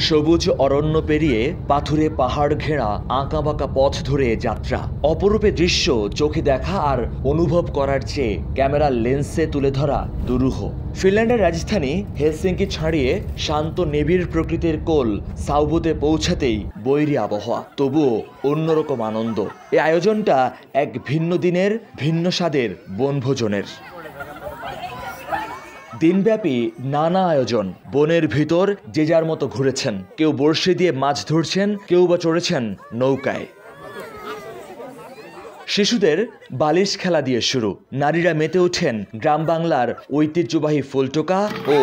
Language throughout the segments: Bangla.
সবুজ অরণ্য পেরিয়ে পাথুরে পাহাড় ঘেরা আঁকাবাঁকা পথ ধরে যাত্রা। অপরূপে দৃশ্য চোখে দেখা আর অনুভব করার চেয়ে ক্যামেরার লেন্সে তুলে ধরা দুরূহ। ফিনল্যান্ডের রাজধানী হেলসিঙ্কি ছাড়িয়ে শান্ত নিবিড় প্রকৃতির কোল সাউবোতে পৌঁছাতেই বৈরী আবহাওয়া, তবুও অন্যরকম আনন্দ। এই আয়োজনটা এক ভিন্ন দিনের ভিন্ন স্বাদের বনভোজনের। দিনব্যাপী নানা আয়োজন। বনের ভিতর যে যার মতো ঘুরেছেন, কেউ বড়শি দিয়ে মাছ ধরছেন, কেউ বা চড়েছেন নৌকায়। শিশুদের বালিশ খেলা দিয়ে শুরু। নারীরা মেতে ওঠেন গ্রাম বাংলার ঐতিহ্যবাহী ফুলটোকা ও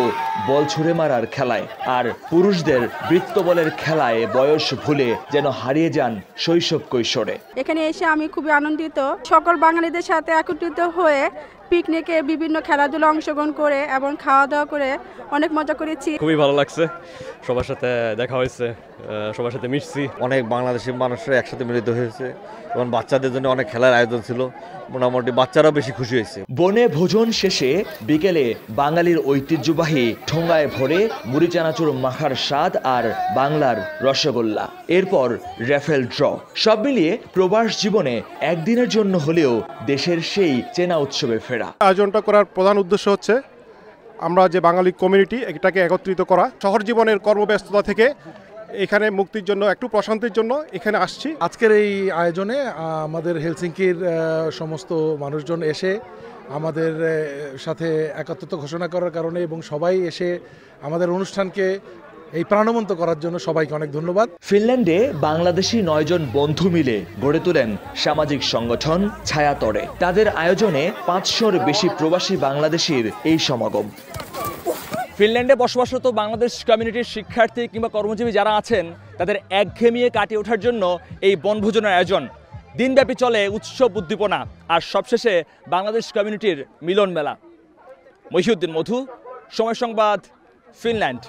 বল ছুঁড়ে মারার খেলায়, আর পুরুষদের বৃত্তবলের খেলায় বয়স ভুলে যেন হারিয়ে যান শৈশব কৈশোরে। এখানে এসে আমি খুবই আনন্দিত। সকল বাঙালিদের সাথে একত্রিত হয়ে পিকনিকে বিভিন্ন খেলাধুলা অংশগ্রহণ করে এবং খাওয়া দাওয়া করে অনেক মজা করেছি। খুবই ভালো লাগছে, সবার সাথে দেখা হয়েছে, সবার সাথে মিশছি। অনেক বাংলাদেশি মানুষরা একসাথে মিলিত হয়েছে এবং বাচ্চাদের জন্য অনেক খেলার আয়োজন ছিল। মোটামুটি বাচ্চারাও বেশি খুশি হয়েছে। বনে ভোজন শেষে বিকেলে বাঙালির ঐতিহ্যবাহী ঠোঙ্গায় ভরে মুড়ি চানাচুর মাখার স্বাদ আর বাংলার রসগোল্লা। এরপর র্যাফেল ড্র। সব মিলিয়ে প্রবাস জীবনে একদিনের জন্য হলেও দেশের সেই চেনা উৎসবে ফেরা। আয়োজনটা করার প্রধান উদ্দেশ্য হচ্ছে আমরা যে বাঙালি কমিউনিটি এটাকে একত্রিত করা। শহর জীবনের কর্মব্যস্ততা থেকে এখানে মুক্তির জন্য, একটু প্রশান্তির জন্য এখানে আসছি। আজকের এই আয়োজনে আমাদের হেলসিঙ্কির সমস্ত মানুষজন এসে আমাদের সাথে একাত্মতা ঘোষণা করার কারণে এবং সবাই এসে আমাদের অনুষ্ঠানকে এই প্রাণবন্ত করার জন্য সবাইকে অনেক ধন্যবাদ। ফিনল্যান্ডে বাংলাদেশি 9 জন বন্ধু মিলে গড়ে তোলেন সামাজিক সংগঠন ছায়াতরে। তাদের আয়োজনে 500-র বেশি প্রবাসী বাংলাদেশির এই সমাগম। ফিনল্যান্ডে বসবাসরত বাংলাদেশ কমিউনিটির শিক্ষার্থী কিংবা কর্মজীবী যারা আছেন, তাদের একঘেয়েমিয়ে কাটিয়ে ওঠার জন্য এই বনভোজনের আয়োজন। দিনব্যাপী চলে উৎসব উদ্দীপনা, আর সবশেষে বাংলাদেশ কমিউনিটির মিলন মেলা। মহিউদ্দিন মধু, সময় সংবাদ, ফিনল্যান্ড।